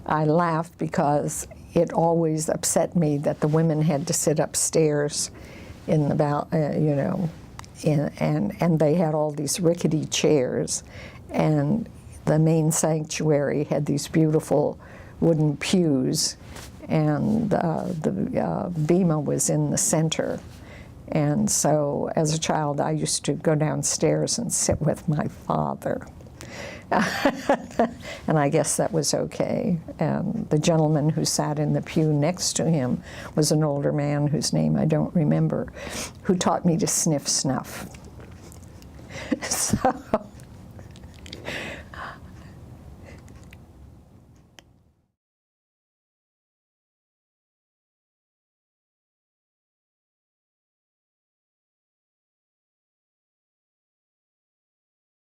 I laughed because it always upset me that the women had to sit upstairs in the and they had all these rickety chairs, and the main sanctuary had these beautiful wooden pews, and the bema was in the center. And so as a child, I used to go downstairs and sit with my father. And I guess that was okay. And the gentleman who sat in the pew next to him was an older man whose name I don't remember, who taught me to sniff snuff. So